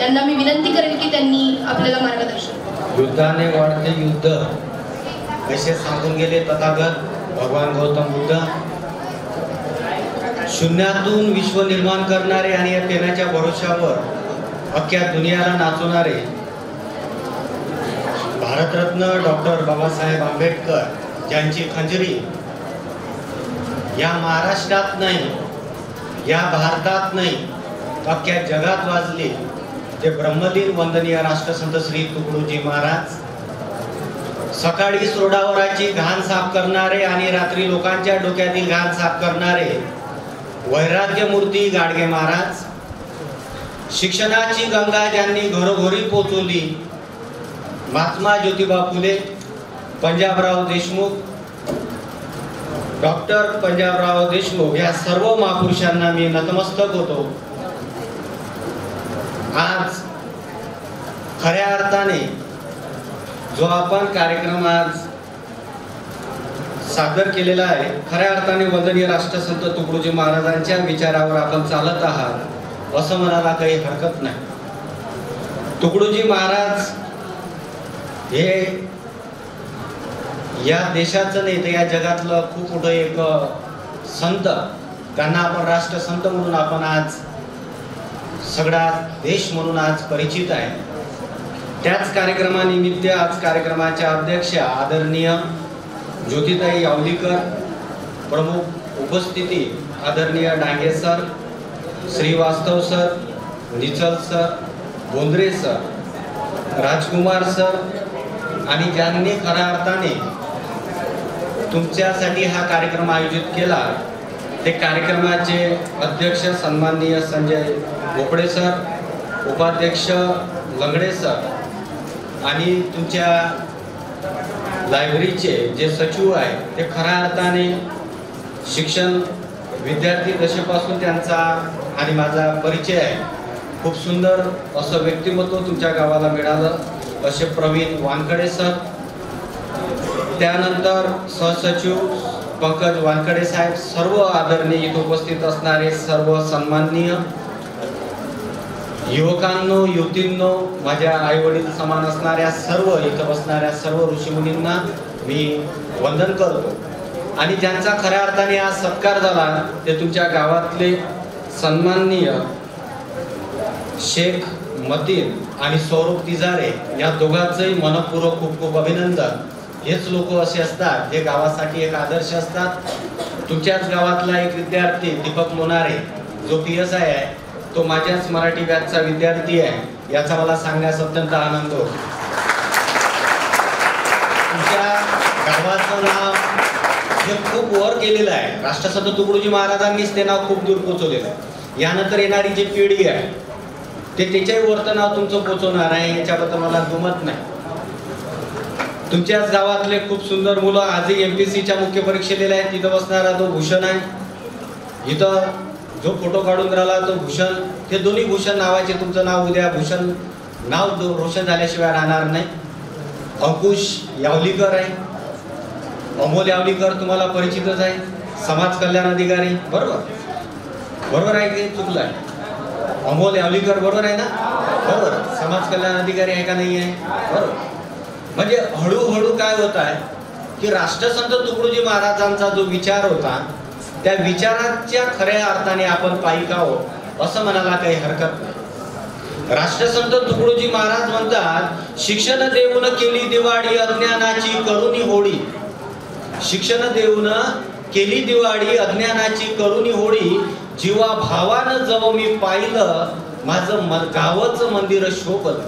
त्यांना मी विनंती करेन की त्यांनी आपल्याला मार्गदर्शन. युद्धाने वाढते युद्ध असे सांगून गेले तथागत भगवान गौतम बुद्ध. शून्यातून विश्व निर्माण करणारे आणि या पेनाच्या भरोशावर अख्ख्या दुनियाला नाचवणारे भारतरत्न डॉक्टर बाबासाहेब आंबेडकर, ज्यांची खंजरी या महाराष्ट्रात नाही, या भारतात नाही, अख्ख्या जगात वाजली, ते ब्रह्मलीन वंदनीय राष्ट्रसंत श्री तुकडोजी महाराज. सकाळी सोडावराची घाण साफ करणारे आणि रात्री लोकांच्या डोक्यातील घाण साफ करणारे वैराग्य मूर्ती गाडगे महाराज. शिक्षणाची गंगा ज्यांनी घरोघरी पोचवली महात्मा ज्योतिबा फुले, पंजाबराव देशमुख, डॉक्टर पंजाबराव देशमुख या सर्व महापुरुषांना मी नतमस्तक होतो. आज खऱ्या अर्थाने जो आपण कार्यक्रम आज सादर केलेला आहे, खऱ्या अर्थाने वंदनीय राष्ट्रसंत तुकडोजी महाराजांच्या विचारावर आपण चालत आहात असं म्हणायला काही हरकत नाही. तुकडोजी महाराज हे या देशाचं नाही तर या जगातलं खूप मोठं एक संत, त्यांना आपण राष्ट्रसंत म्हणून आपण आज सगळा देश म्हणून आज परिचित आहे. त्याच कार्यक्रमानिमित्त आज कार्यक्रमाच्या अध्यक्षा आदरणीय ज्योतिताई यावलीकर, प्रमुख उपस्थिती आदरणीय Dange sir, Shrivastava sir, Nichal sir, Bondre sir, Rajkumar sir आणि ज्यांनी खऱ्या अर्थाने तुमच्यासाठी हा कार्यक्रम आयोजित केला ते कार्यक्रमाचे अध्यक्ष सन्माननीय संजय भोपळे सर, उपाध्यक्ष लंगडे सर आणि तुमच्या लायब्ररीचे जे सचिव आहे ते खऱ्या अर्थाने शिक्षण विद्यार्थी दशेपासून त्यांचा आणि माझा परिचय आहे. खूप सुंदर असं व्यक्तिमत्व तुमच्या गावाला मिळालं असे प्रवीण वानखडे सर, त्यानंतर सहसचिव पंकज वानखडे साहेब, सर्व आदरणीय इथे उपस्थित असणारे सर्व सन्माननीय युवकांनो, युवतींनो, माझ्या आईवडील समान असणाऱ्या सर्व इथं बसणाऱ्या सर्व ऋषीमुनींना मी वंदन करतो. आणि ज्यांचा खऱ्या अर्थाने आज सत्कार झाला ते तुमच्या गावातले सन्माननीय शेख मतीन आणि सौरभ तिजारे या दोघांचंही मनपूर्वक खूप खूप अभिनंदन. हेच लोक असे असतात जे गावासाठी एक आदर्श असतात. तुमच्याच गावातला एक विद्यार्थी दीपक लोणारे जो PSI आहे, तो माझ्याच मराठी बॅचचा विद्यार्थी आहे, याचा मला सांगण्यास अत्यंत आनंद होतो. तुमच्या गावाचं नाव हे खूप वर केलेलं आहे. राष्ट्रसंत तुकडोजी महाराजांनीच ते नाव खूप दूर पोहोचवलेलं आहे. यानंतर येणारी जी पिढी आहे ते त्याच्याही वरचं नाव तुमचं पोहोचवणार आहे, याच्याबद्दल मला दुमत नाही. तुमच्याच गावातले खूप सुंदर मुलं आजही MPSCच्या मुख्य परीक्षेला आहेत. तिथं बसणारा तो भूषण आहे, इथं जो फोटो काढून राहिला तो भूषण, ते दोन्ही भूषण नावाचे तुमचं नाव उद्या भूषण नाव रोशन झाल्याशिवाय राहणार नाही. अंकुश यावलीकर आहे, अमोल यावलीकर तुम्हाला परिचितच आहे, समाज कल्याण अधिकारी. बरोबर आहे की चुकलं आहे? अमोल यावलीकर बरोबर आहे ना? बरोबर. समाज कल्याण अधिकारी आहे का नाही आहे? बरोबर. म्हणजे हळूहळू काय होत आहे की राष्ट्रसंत तुकडोजी महाराजांचा जो विचार होता त्या विचाराच्या खऱ्या अर्थाने आपण पायी आहोत असं म्हणायला काही हरकत नाही. राष्ट्रसंत तुकडोजी महाराज म्हणतात, शिक्षण देऊन केली दिवाळी अज्ञानाची करुणी होळी. शिक्षण देऊन केली दिवाळी अज्ञानाची करुणी होळी. जीवा भावानं जव मी पाहिलं माझं गावचं मंदिर शोभलं.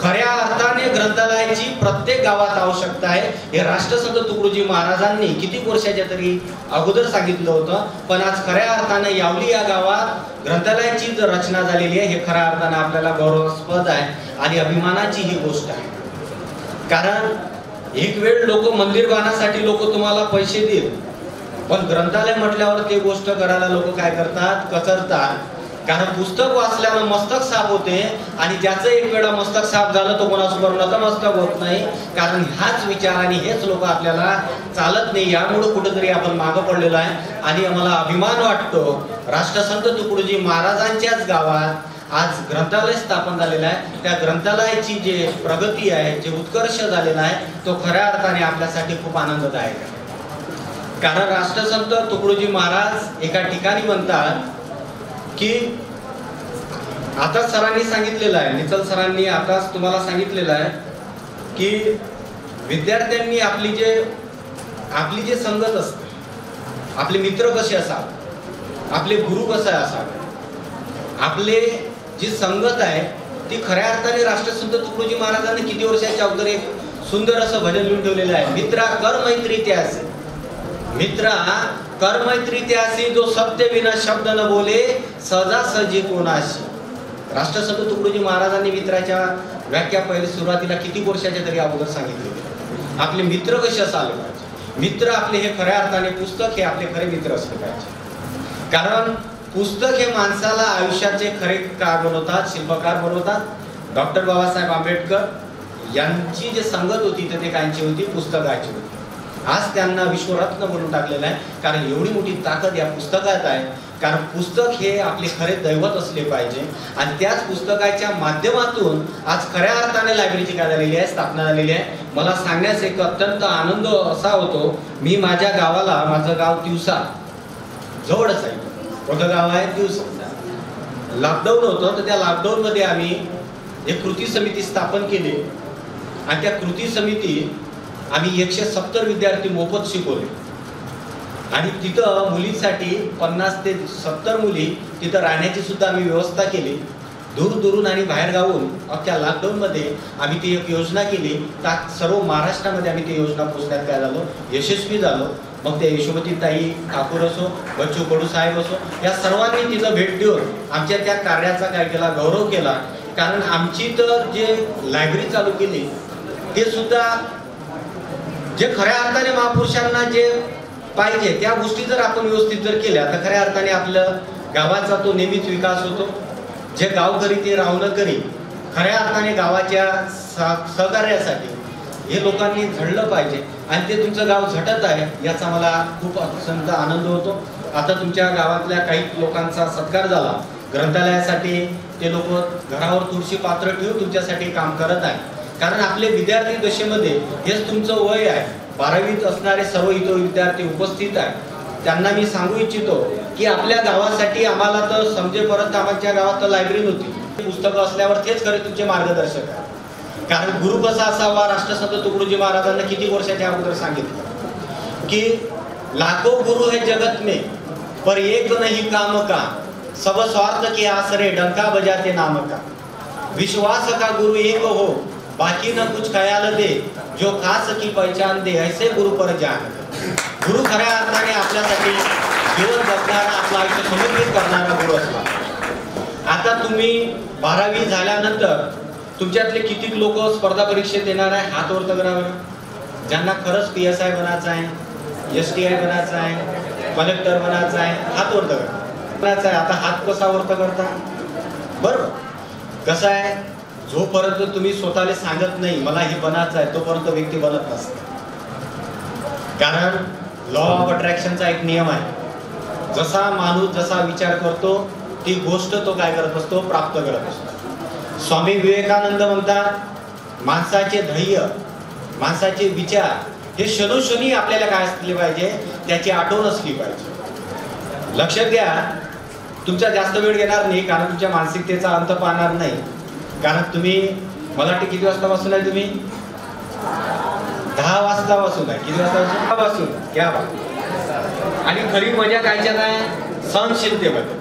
खऱ्या अर्थाने ग्रंथालयाची प्रत्येक गावात आवश्यकता आहे. हे राष्ट्रसंत तुकडोजी महाराजांनी किती वर्षाच्या तरी अगोदर सांगितलं होतं, पण आज खऱ्या अर्थाने यावली या गावात ग्रंथालयाची जर रचना झालेली आहे हे खऱ्या अर्थाने आपल्याला गौरवास्पद आहे आणि अभिमानाची ही गोष्ट आहे. कारण एक वेळ लोक मंदिर बांधण्यासाठी लोक तुम्हाला पैसे देईल, पण ग्रंथालय म्हटल्यावर ते गोष्ट करायला लोक काय करतात, कचरतात. कारण पुस्तक वाचल्यानं मस्तक साफ होते आणि ज्याचं एक वेळा मस्तक साफ झालं तो कोणासमोर नतमस्तक होत नाही. कारण ह्याच विचार आणि हेच लोक आपल्याला चालत नाही. यामुळे कुठेतरी आपण मागं पडलेलो आहे आणि आम्हाला अभिमान वाटतो राष्ट्रसंत तुकडोजी महाराजांच्याच गावात आज ग्रंथालय स्थापन झालेलं आहे. त्या ग्रंथालयाची जे प्रगती आहे, जे उत्कर्ष झालेला आहे, तो खऱ्या अर्थाने आपल्यासाठी खूप आनंददायक आहे. कारण राष्ट्रसंत तुकडोजी महाराज एका ठिकाणी म्हणतात की आता सरांनी सांगितलेलं आहे, निचल सरांनी आताच तुम्हाला सांगितलेलं आहे की विद्यार्थ्यांनी आपली जे संगत असते, आपले मित्र कसे असावे, आपले गुरु कसे असावे, आपले जी संगत आहे ती खऱ्या अर्थाने राष्ट्रसंत तुकडोजी महाराजांनी किती वर्षाच्या अगोदर एक सुंदर असं भजन लिहून ठेवलेलं आहे. मित्रा कर मैत्री त्यासी, मित्रा कर मैत्री त्यासी, जो सत्य विना शब्द न बोले, सहजासहजी कोणाशी. राष्ट्रसंत तुकडोजी महाराजांनी मित्राच्या व्याख्या पहिले सुरुवातीला किती वर्षाच्या तरी अगोदर सांगितले. आपले मित्र कसे असावे पाहिजे. मित्र आपले हे खऱ्या अर्थाने पुस्तक हे आपले खरे मित्र असले पाहिजे. कारण पुस्तक हे माणसाला आयुष्याचे खरे कार बनवतात, शिल्पकार बनवतात. डॉक्टर बाबासाहेब आंबेडकर यांची जी संगत होती ते कायची होती, पुस्तकाची होती. आज त्यांना विश्वरत्न बनवून टाकलेलं आहे. कारण एवढी मोठी ताकद या पुस्तकात आहे. कारण पुस्तक हे आपले खरे दैवत असले पाहिजे. आणि त्याच पुस्तकाच्या माध्यमातून आज खऱ्या अर्थाने लायब्ररीची काय झालेली आहे, स्थापना झालेली आहे. मला सांगण्यास एक अत्यंत आनंद असा होतो, मी माझ्या गावाला, माझं गाव तिवसा जवळच आहे, मोठं गाव आहे तिवसा. लॉकडाऊन होतं तर त्या लॉकडाऊन मध्ये आम्ही एक कृती समिती स्थापन केली आणि त्या कृती समिती आम्ही 170 विद्यार्थी मोफत शिकवले. आणि तिथं मुलींसाठी 50 ते 70 मुली तिथं राहण्याची सुद्धा आम्ही व्यवस्था केली. दूर आणि बाहेर गावून अख्ख्या लॉकडाऊनमध्ये आम्ही ती एक योजना केली. सर्व महाराष्ट्रामध्ये आम्ही ती योजना पोचण्यात काय झालो, यशस्वी झालो. मग ते यशोमती ताई ठाकूर असो, बच्चू कडू साहेब असो, या सर्वांनी तिथं भेट देऊन आमच्या त्या कार्याचा काय केला, गौरव केला. कारण आमची तर जे लायब्ररी चालू केली ते सुद्धा जे खऱ्या अर्थाने महापुरुषांना जे पाहिजे त्या गोष्टी जर आपण व्यवस्थित जर केल्या तर खऱ्या अर्थाने आपलं गावाचा तो नेहमीच विकास होतो. जे गाव करी ते रावण करी. खऱ्या अर्थाने गावाच्या सहकार्यासाठी हे लोकांनी झडलं पाहिजे आणि ते तुमचं गाव झटत आहे याचा मला खूप अत्यंत आनंद होतो. आता तुमच्या गावातल्या काही लोकांचा सत्कार झाला. ग्रंथालयासाठी ते लोक घरावर तुळशी पात्र ठेवून तुमच्यासाठी काम करत आहे. कारण आपले विद्यार्थी दशेमध्ये हेच तुमचं वय आहे. 12वीत असणारे सर्व इथं विद्यार्थी उपस्थित आहेत. त्यांना मी सांगू इच्छितो की आपल्या गावासाठी आम्हाला तर समजेपर्यंत आमच्या गावात लायब्ररी नव्हती. पुस्तकं असल्यावर तेच खरे तुमचे मार्गदर्शक आहे. कारण गुरु कसा असावा, राष्ट्रसंत तुकडोजी महाराजांना किती वर्षाच्या अगोदर सांगितलं की लाखो गुरु है जगत में पर एक नहीं काम का, सब स्वार्थ के आसरे डंका बजाते नाम का. विश्वास का गुरु एक हो, बाकी न कुछ ख्याल दे, जो खास की पहचान दे, ऐसे गुरु पर जान. गुरु खऱ्या अर्थाने आपल्यासाठी जीवन जगणारा, आपलं आयुष्य समर्पित करणारा गुरु असला. आता तुम्ही 12वी झाल्यानंतर तुमच्यातले किती लोक स्पर्धा परीक्षेत येणार आहे, हात वर करावे. ज्यांना खरंच PSI बनायचं आहे, STI बनायचं आहे, कलेक्टर बनायचं आहे, हात वर करायचं आहे. आता हात कसा वरत करता, बरोबर. कसं आहे, जोपर्यंत तुम्ही स्वतःला सांगत नाही मला हे बनायचं आहे तोपर्यंत व्यक्ती बनत नसते. कारण लॉ ऑफ अट्रॅक्शनचा एक नियम आहे. जसा माणूस जसा विचार करतो ती गोष्ट तो काय करत असतो, प्राप्त करत असतो. स्वामी विवेकानंद म्हणतात माणसाचे ध्येय, माणसाचे विचार हे क्षणोक्षणी आपल्याला काय असले पाहिजे, त्याची आठवण असली पाहिजे. लक्षात घ्या, तुमचा जास्त वेळ घेणार नाही कारण तुमच्या मानसिकतेचा अंत पाहणार नाही. कारण तुम्ही मला वाटते किती वाजता बसून आहे, तुम्ही 10 वाजता बसून आहे. किती वाजता बसून घ्या. आणि खरी मजा कायच्यात आहे, सहनशीलतेमध्ये.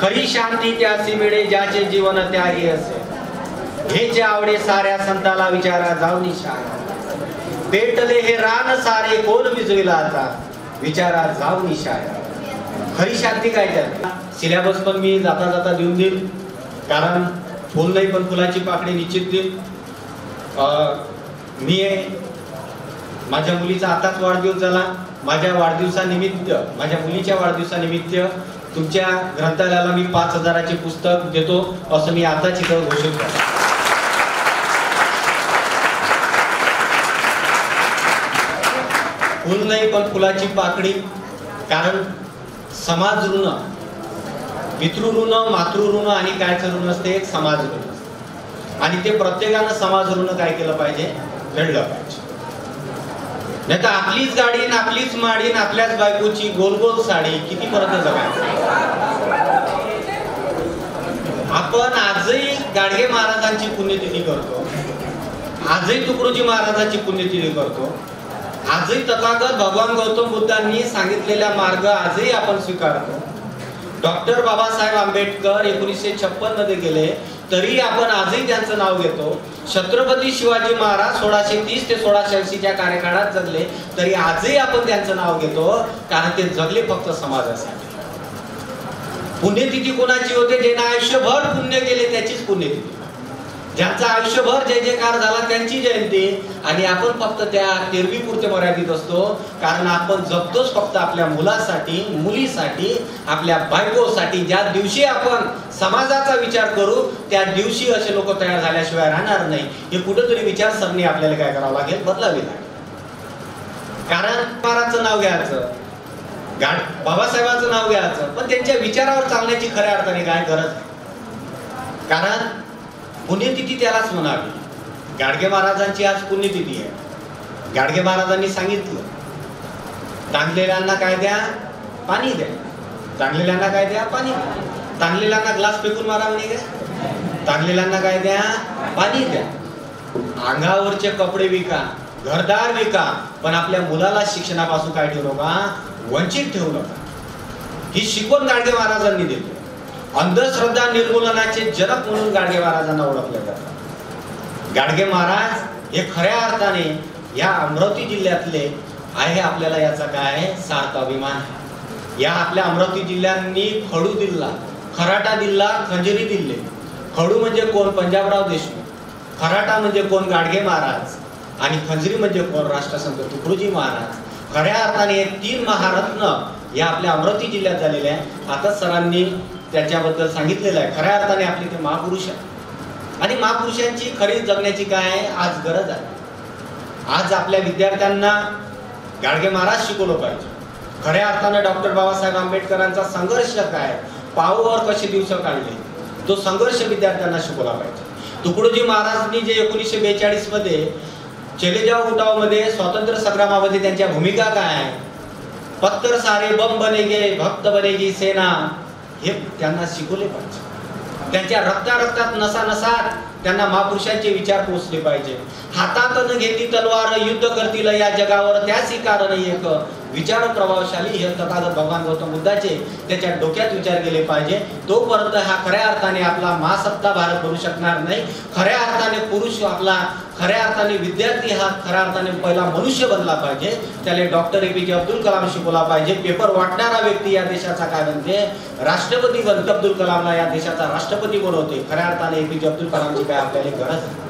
खरी शांती त्यासी मिळे ज्याचे जीवन त्यागी असे, हे जे आवडे साऱ्या संताला विचारा जाऊन शाळा. पेटले हे रान सारे कोण विजविला आता, विचारा जाऊन शाळा. खरी शांती काय त्यात. सिलेबस पण मी जाता जाता देऊन देईल. कारण फुल नाही पण फुलाची पाकळी निश्चित देईल. मी माझ्या मुलीचा आताच वाढदिवस झाला. माझ्या वाढदिवसानिमित्त, माझ्या मुलीच्या वाढदिवसानिमित्त तुमच्या ग्रंथालयाला मी 5,000चे पुस्तक देतो असं मी आताच इथं घोषित करतो. फुल नाही पण फुलाची पाकळी. कारण समाज ऋण पितृऋण, मातृऋण आणि कायचं ऋण असते, एक समाज ऋण असते. आणि ते प्रत्येकानं समाज ऋण काय केलं पाहिजे, फेडलं पाहिजे. नाही तर आपलीच गाडी न आपलीच माडी न आपल्याच बायकोची गोल गोल साडी किती परत जगायचं. आपण आजही गाडगे महाराजांची पुण्यतिथी करतो, आजही तुकडोजी महाराजांची पुण्यतिथी करतो, आजही तथागत भगवान गौतम बुद्धांनी सांगितलेला मार्ग आजही आपण स्वीकारतो. डॉक्टर बाबासाहेब आंबेडकर 1956 मध्ये गेले तरी आपण आजही त्यांचं नाव घेतो. छत्रपती शिवाजी महाराज 1630 ते 1680 कार्यकाळात जगले तरी आजही आपण त्यांचं नाव घेतो, कारण ते जगले फक्त समाजासाठी. पुण्यतिथी कोणाची होते, ज्याने आयुष्यभर पुण्य केले त्याचीच पुण्यतिथी, ज्यांचा आयुष्यभर जय जयकार झाला त्यांची जयंती. आणि आपण फक्त त्या तेरवीपुरते मर्यादित असतो, कारण आपण जगतोच फक्त आपल्या मुलासाठी, मुलीसाठी, आपल्या बायकोसाठी. ज्या दिवशी आपण समाजाचा विचार करू त्या दिवशी असे लोक तयार झाल्याशिवाय राहणार नाही. हे कुठेतरी विचारसरणी आपल्याला काय करावं लागेल, बदलावी लागेल. कारण महाराजचं नाव घ्यायचं, बाबासाहेबांचं नाव घ्यायचं, पण त्यांच्या विचारावर चालण्याची खऱ्या अर्थाने काय गरज आहे. कारण पुण्यतिथी त्यालाच म्हणावी. गाडगे महाराजांची आज पुण्यतिथी आहे. गाडगे महाराजांनी सांगितलं, तांगलेल्यांना काय द्या, पाणी द्या. तांगलेल्यांना काय द्या, पाणी द्या. तांगलेल्यांना ग्लास फेकून मारा म्हणे काय, तांगलेल्यांना काय द्या, पाणी द्या. अंगावरचे कपडे विका, घरदार विका, पण आपल्या मुलाला शिक्षणापासून काय ठेवू नका, वंचित ठेवू नका. ही शिकवण गाडगे महाराजांनी दिली. अंधश्रद्धा निर्मूलनाचे जनक म्हणून गाडगे महाराजांना ओळखले जातात. गाडगे महाराज हे खऱ्या अर्थाने या अमरावती जिल्ह्यातले आहे. आपल्याला याचा काय सार्थ अभिमान आहे. या आपल्या अमरावती जिल्ह्यांनी खडू दिल्ला, खराटा दिल्ला, खंजरी दिल्ले. खडू म्हणजे कोण, पंजाबराव देशमुख. खराटा म्हणजे कोण, गाडगे महाराज. आणि खंजरी म्हणजे कोण, राष्ट्रसंत तुकडोजी महाराज. खऱ्या अर्थाने हे 3 महारत्न या आपल्या अमरावती जिल्ह्यात झालेले आहे. आता सरांनी त्याच्याबद्दल सांगितलेलं आहे. खऱ्या अर्थाने आपले ते महापुरुष आहे आणि महापुरुषांची खरी जगण्याची काय आहे आज गरज आहे. आज आपल्या विद्यार्थ्यांना गाडगे महाराज शिकवलं पाहिजे. खऱ्या अर्थानं डॉक्टर बाबासाहेब आंबेडकरांचा संघर्ष काय, पाववर कसे दिवस काढले, तो संघर्ष विद्यार्थ्यांना शिकवला पाहिजे. तुकडोजी महाराजांनी जे 1942 मध्ये चले जाओ उठाव मध्ये स्वातंत्र्य संग्रामामध्ये त्यांच्या भूमिका काय आहे, पत्थर सारे बम बनेगे भक्त बनेगी सेना, हे त्यांना शिकवले पाहिजे. त्यांच्या रक्तात नसानसात त्यांना महापुरुषांचे विचार पोचले पाहिजे. हातात न घेती तलवार युद्ध करतील या जगावर, त्याची कारण एक विचार प्रभावशाली हे तथागत भगवान गौतम बुद्धाचे त्याच्या डोक्यात विचार गेले पाहिजे. तोपर्यंत हा खऱ्या अर्थाने आपला महासत्ता भारत बनू शकणार नाही. खऱ्या अर्थाने पुरुष आपला, खऱ्या अर्थाने विद्यार्थी हा खऱ्या अर्थाने पहिला मनुष्य बनला पाहिजे. त्याला डॉक्टर APJ अब्दुल कलाम शिकवला पाहिजे. पेपर वाटणारा व्यक्ती या देशाचा काय बनते, राष्ट्रपती बनते. अब्दुल कलामला या देशाचा राष्ट्रपती बनवते. खऱ्या अर्थाने APJ अब्दुल कलामची काय आपल्याला गरज आहे.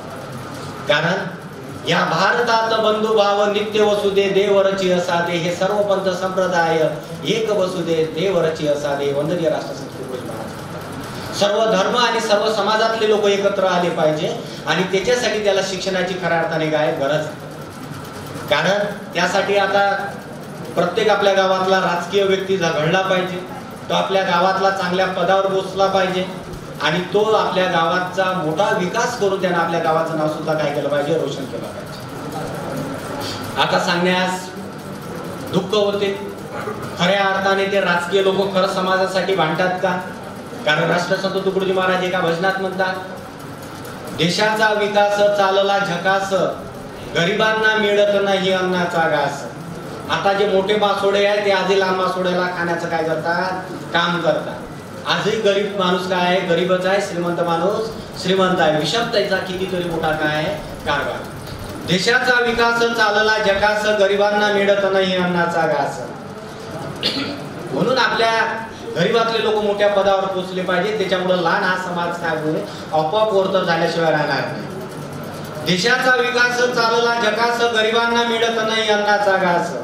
कारण या भारतात बंधुभाव नित्य वसुदे देवरची असादे, हे सर्व पंथ संप्रदाय एक वसुदे देवरची असादे. वंदनीय राष्ट्रसंत तुकडोजी महाराज. सर्व धर्म आणि सर्व समाजातले लोक एकत्र आले पाहिजे आणि त्याच्यासाठी त्याला शिक्षणाची खऱ्या अर्थाने काय गरज आहे. कारण त्यासाठी आता प्रत्येक आपल्या गावातला राजकीय व्यक्ती घडला पाहिजे. तो आपल्या गावातला चांगल्या पदावर पोहोचला पाहिजे आणि तो आपल्या गावाचा मोठा विकास करून त्यानं आपल्या गावाचं नाव सुद्धा काय केलं पाहिजे, रोशन केलं पाहिजे. आता सांगण्यास दुःख होते. खऱ्या अर्थाने ते राजकीय लोक खरं समाजासाठी भांडतात का? कारण राष्ट्रसंत तुकडोजी महाराज एका भजनात म्हणतात, देशाचा विकास चालला झकास, गरिबांना मिळत नाही अन्नाचा घास. आता जे मोठे मासोडे आहेत ते आधी लहान मासोड्याला खाण्याचं काय करतात, काम करतात. आजही गरीब माणूस काय आहे, गरीबच आहे. श्रीमंत माणूस श्रीमंत आहे. विषमतेचा कितीतरी मोठा काय आहे कारभार. देशाचा विकास चालला झकास, गरिबांना मिळत नाही अन्नाचा घास. म्हणून आपल्या गरीबातले लोक मोठ्या पदावर पोहोचले पाहिजे. त्याच्यामुळे लहान हा समाज काय होईल, आपोआप वरतर झाल्याशिवाय राहणार नाही. देशाचा विकास चालला झकास, गरिबांना मिळत नाही अन्नाचा घास.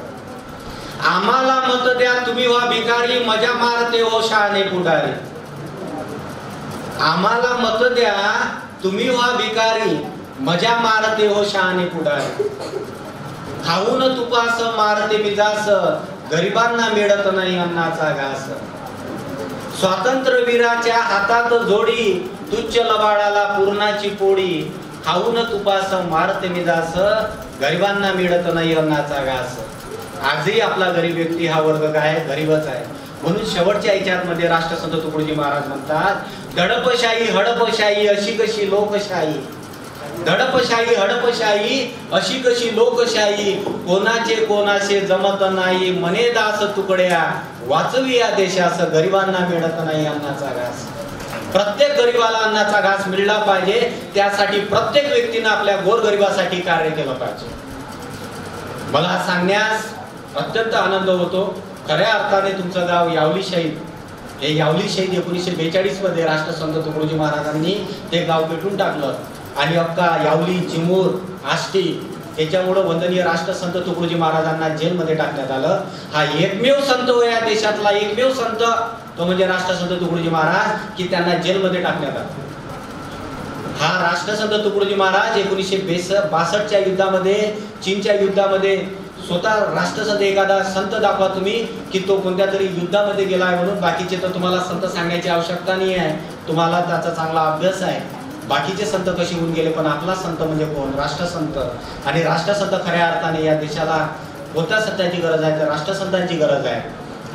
आम्हाला मत द्या तुम्ही व्हा भिकारी, मजा मारते हो शहाणे पुढारी. आम्हाला मत द्या तुम्ही व्हा भिकारी, मजा मारते हो शहाणे पुढारी. खाऊन तुपास मारते बिजास, गरिबांना मिळत नाही अन्नाचा घास. स्वातंत्र्यवीराच्या हातात जोडी, तुच्छ लबाडाला पूर्णाची पोळी, खाऊन तुपास मारते मिदास, गरिबांना मिळत नाही अन्नाचा घास. आजही आपला गरीब व्यक्ती हा वर्ग काय गरीबच आहे. म्हणून शेवटच्या याच्यामध्ये राष्ट्रसंत तुकडोजी महाराज म्हणतात, दडपशाही हडपशाही अशी कशी लोकशाही, दडपशाही हडपशाही अशी कशी लोकशाही, कोणाचे कोणाचे जमत नाही, मने दास तुकड्या वाचवी या देशास, गरिबांना मिळत नाही अन्नाचा घास. प्रत्येक गरीबाला अन्नाचा घास मिळला पाहिजे, त्यासाठी प्रत्येक व्यक्तीने आपल्या गोरगरिबासाठी कार्य केलं पाहिजे. मला सांगण्यास अत्यंत आनंद होतो. खऱ्या अर्थाने तुमचं गाव यावली शहीद, हे यावली शहीद 1942 मध्ये राष्ट्रसंत तुकडोजी महाराजांनी ते गाव पेटून टाकलं आणि अक्का यावली, चिमूर, आष्टी याच्यामुळे वंदनीय राष्ट्रसंत तुकडोजी महाराजांना जेलमध्ये टाकण्यात आलं. हा एकमेव संत हो या देशातला, एकमेव संत तो म्हणजे राष्ट्रसंत तुकडोजी महाराज की त्यांना जेलमध्ये टाकण्यात आलं. हा राष्ट्रसंत तुकडोजी महाराज 1962च्या युद्धामध्ये, चीनच्या युद्धामध्ये स्वतः राष्ट्रसंत एखादा संत दाखवा तुम्ही की तो कोणत्या तरी युद्धामध्ये गेलाय म्हणून. बाकीचे तर तुम्हाला संत सांगायची आवश्यकता नाही आहे, तुम्हाला त्याचा चांगला अभ्यास आहे. बाकीचे संत कशी होऊन गेले, पण आपला संत म्हणजे कोण? राष्ट्रसंत. आणि राष्ट्रसंत खऱ्या अर्थाने या देशाला कोणत्या संतांची गरज आहे तर राष्ट्रसंतांची गरज आहे.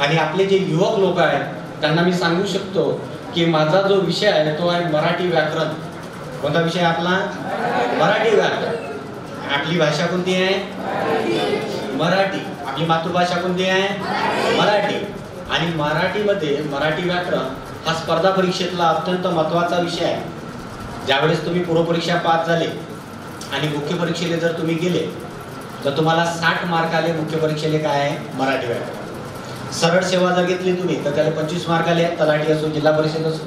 आणि आपले जे युवक लोक आहेत त्यांना मी सांगू शकतो की माझा जो विषय आहे तो आहे मराठी व्याकरण. कोणता विषय आपला? मराठी व्याकरण. आपली भाषा कोणती आहे? मराठी. आपली मातृभाषा कोणती आहे? मराठी. आणि मराठीमध्ये मराठी व्याकरण हा स्पर्धा परीक्षेतला अत्यंत महत्त्वाचा विषय आहे. ज्यावेळेस तुम्ही पूर्वपरीक्षा पास झाले आणि मुख्य परीक्षेला जर तुम्ही गेले तर तुम्हाला 60 मार्क आले. मुख्य परीक्षेला काय आहे? मराठी व्याकरण. सरळ सेवा जर घेतली तुम्ही तर त्याला 25 मार्क आले. तलाठी असो, जिल्हा परिषद असो.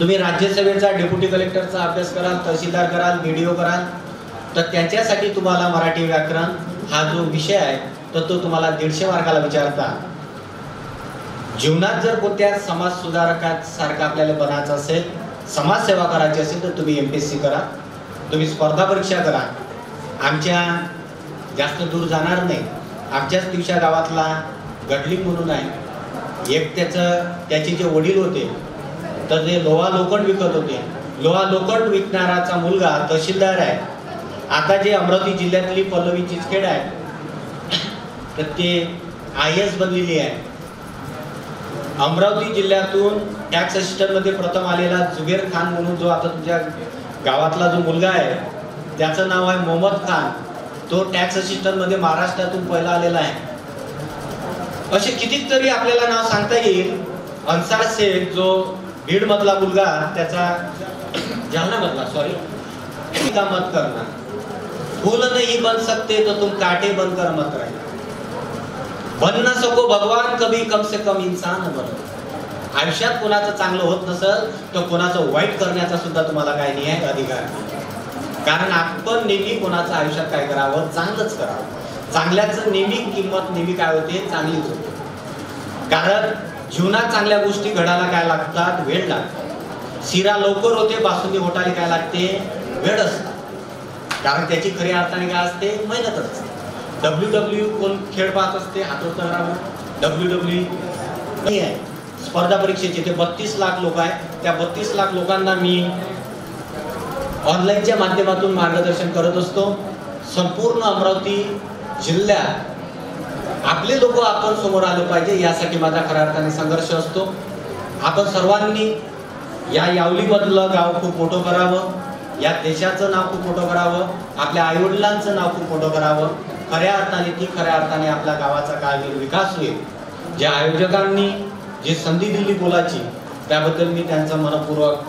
तुम्ही राज्यसभेचा, डेप्युटी कलेक्टरचा अभ्यास कराल, तहसीलदार कराल, BDO कराल तर त्याच्यासाठी तुम्हाला मराठी व्याकरण हा जो विषय आहे तर तो तुम्हाला 150 मार्काला विचारता. जीवनात जर कोणत्या समाज सुधारकासारखं आपल्याला बनायचं असेल, समाजसेवा करायची असेल तर तुम्ही MPSC करा, तुम्ही स्पर्धा परीक्षा करा. आमच्या जास्त दूर जाणार नाही, आमच्याच दिवसा गावातला गडलिंग म्हणून आहे एक, त्याचे जे वडील होते तर ते लोहा लोखंड विकत होते. लोहा लोखंड विकणाराचा मुलगा तहसीलदार आहे. आता जे अमरावती जिल्ह्यातली पल्लवी चिचखेड आहे तर ते IAS बनलेली आहे. अमरावती जिल्ह्यातून टॅक्स असिस्टंट मध्ये प्रथम आलेला जुबेर खान म्हणून जो आता तुमच्या गावातला जो मुलगा आहे त्याचं नाव आहे मोहम्मद खान. तो टॅक्स असिस्टंट मध्ये महाराष्ट्रातून पहिला आलेला आहे. असे कितीतरी आपल्याला नाव सांगता येईल. अन्सार शेख जो बीड मधला मुलगा, त्याचा जालना मधला मत करना, फूल नहीं बन सकते तो तुम कांटे बनकर मत रहे, बन न सको भगवान कभी कम से कम इंसान बनो. आयुष्यात कोणाचं चांगलं होत नसेल तर कोणाचं वाईट करण्याचा सुद्धा तुम्हाला काय नाही आहे अधिकार. कारण आपण नेहमी कोणाचं आयुष्यात काय करावं? चांगलंच करावं. चांगल्याचं नेहमी किंमत नेहमी काय होते? चांगलीच होते. कारण जीवनात चांगल्या गोष्टी घडायला काय लागतात? वेळ लागतो. शिरा लवकर होते, बासुंदी होटाली काय लागते? वेळ असतो. कारण त्याची खऱ्या अर्थाने काय असते? मेहनत असते. WWE कोण खेळ पाहत असते? हातोत्तरावर WWE नाही आहे. स्पर्धा परीक्षेचे ते 32 लाख लोक आहेत. त्या 32 लाख लोकांना मी ऑनलाईनच्या माध्यमातून मार्गदर्शन करत असतो. संपूर्ण अमरावती जिल्ह्यात आपले लोक आपण समोर आले पाहिजे यासाठी माझा खऱ्या अर्थाने संघर्ष असतो. आपण सर्वांनी या यावलीमधलं गाव खूप मोठं करावं, या देशाचं नाव खूप मोठं करावं, आपल्या आईवडिलांचं नाव खूप मोठं करावं. खऱ्या अर्थाने आपल्या गावाचा काय होईल? विकास होईल. ज्या आयोजकांनी जी संधी दिली बोलाची त्याबद्दल मी त्यांचा मनपूर्वक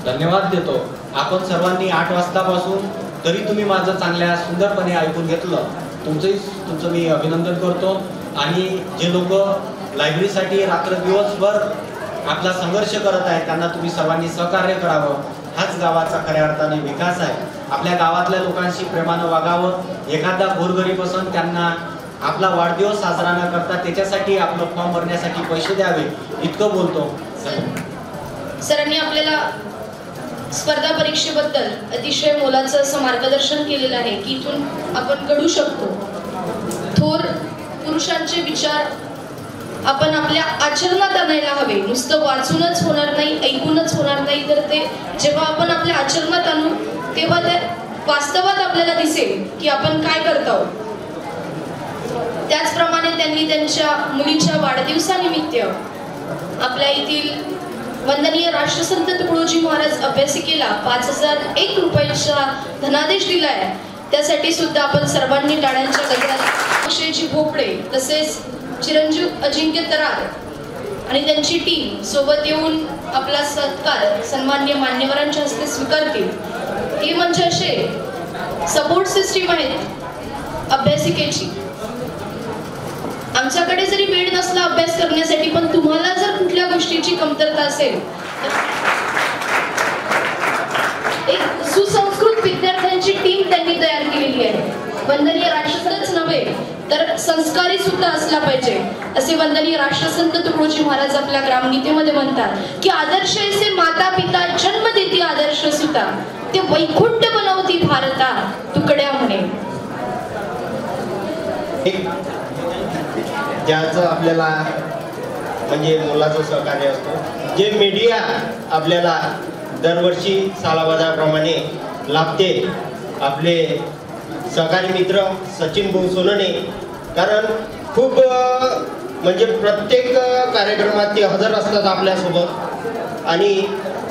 धन्यवाद देतो. आपण सर्वांनी 8 वाजतापासून तरी तुम्ही माझं चांगल्या सुंदरपणे ऐकून घेतलं, तुमचं मी अभिनंदन करतो. आणि जे लोक लायब्ररीसाठी रात्र दिवसभर आपला संघर्ष करत आहेत त्यांना तुम्ही सर्वांनी सहकार्य करावं. हाच गावाचा खऱ्या अर्थाने विकास आहे. आपल्या गावातल्या लोकांशी प्रेमानं वागावं. एखादा गोरगरीब असून त्यांना आपला वाढदिवस साजरा न करता त्याच्यासाठी आपलं फॉर्म भरण्यासाठी पैसे द्यावे इतकं बोलतो. सरांनी आपल्याला स्पर्धा परीक्षेबद्दल अतिशय मोलाचं असं मार्गदर्शन केलेलं आहे की इथून आपण घडू शकतो. थोर पुरुषांचे विचार आपण आपल्या आचरणात आणायला हवे. नुसतं वाचूनच होणार नाही, ऐकूनच होणार नाही, तर ते जेव्हा आपण आपल्या आचरणात आणू तेव्हा ते वास्तवात आपल्याला दिसेल की आपण काय करतो. त्याचप्रमाणे त्यांनी त्यांच्या मुलीच्या वाढदिवसानिमित्त आपल्या येथील वंदनीय राष्ट्रसंत तुकडोजी महाराज अभ्यासिकेला 5001 रुपयाचा धनादेश दिलाय. त्यासाठी सुद्धा आपण सर्वांनी टाळ्यांच्या गजरात अक्षयजी भोपळे तसेच चिरंजीव अजिंक्य तरार आणि त्यांची टीम सोबत येऊन आपला सत्कार सन्मान्य मान्यवरांच्या हस्ते स्वीकारतील. हे म्हणजे असे सपोर्ट सिस्टीम आहेत अभ्यासिकेची. आमच्याकडे जरी वेळ नसला अभ्यास करण्यासाठी, पण तुम्हाला जर कुठल्या गोष्टीची कमतरता असेल एक सुसंस्कृत विद्यार्थ्यांची टीम त्यांनी तयार केलेली आहे. वंदनीय राष्ट्रसंतच नव्हे तर संस्कारी सुद्धा असला पाहिजे असे वंदनीय राष्ट्रसंत तुकडोजी महाराज आपल्या ग्रामगीतेमध्ये म्हणतात की आदर्श ऐसे माता पिता जन्म देती आदर्श सुता ते वैकुंठ बनवती भारता तुकड्या म्हणे. ज्याचं आपल्याला म्हणजे मुलाचं सहकार्य असतं, जे मीडिया आपल्याला दरवर्षी सालाबादाप्रमाणे लाभते, आपले सहकारी मित्र सचिन भाऊ सोनने, कारण खूप म्हणजे प्रत्येक कार्यक्रमात ते हजर असतात आपल्यासोबत आणि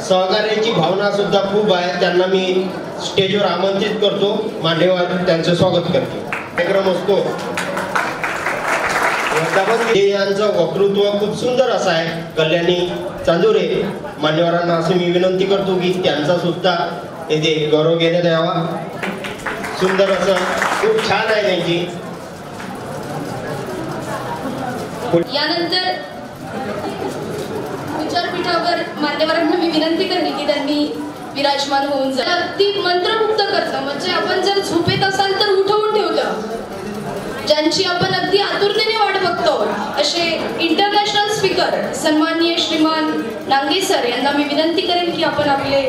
सहकार्याची भावना सुद्धा खूप आहे. त्यांना मी स्टेजवर आमंत्रित करतो, मान्यवर त्यांचं स्वागत करते. कार्यक्रम असतो यांचं वक्तृत्व खूप सुंदर असं आहे. कल्याणी चांदुरे मान्यवरांना असे मी विनंती करतो की त्यांचा सुद्धा येथे गौरव घेण्यात यावा. सुंदर असं खूप छान आहे त्यांची. यानंतर विचारपीठावर मान्यवरांना मी विनंती करणे की त्यांनी विराजमान होऊन जा. अगदी मंत्रमुग्ध करतं, म्हणजे आपण जर झोपेत असाल तर उठवून ठेवलं. ज्यांची आपण अगदी आतुरतेने वाट बघतो असे इंटरनॅशनल स्पीकर सन्माननीय श्रीमान नांगे सर यांना मी विनंती करेन की आपण आपले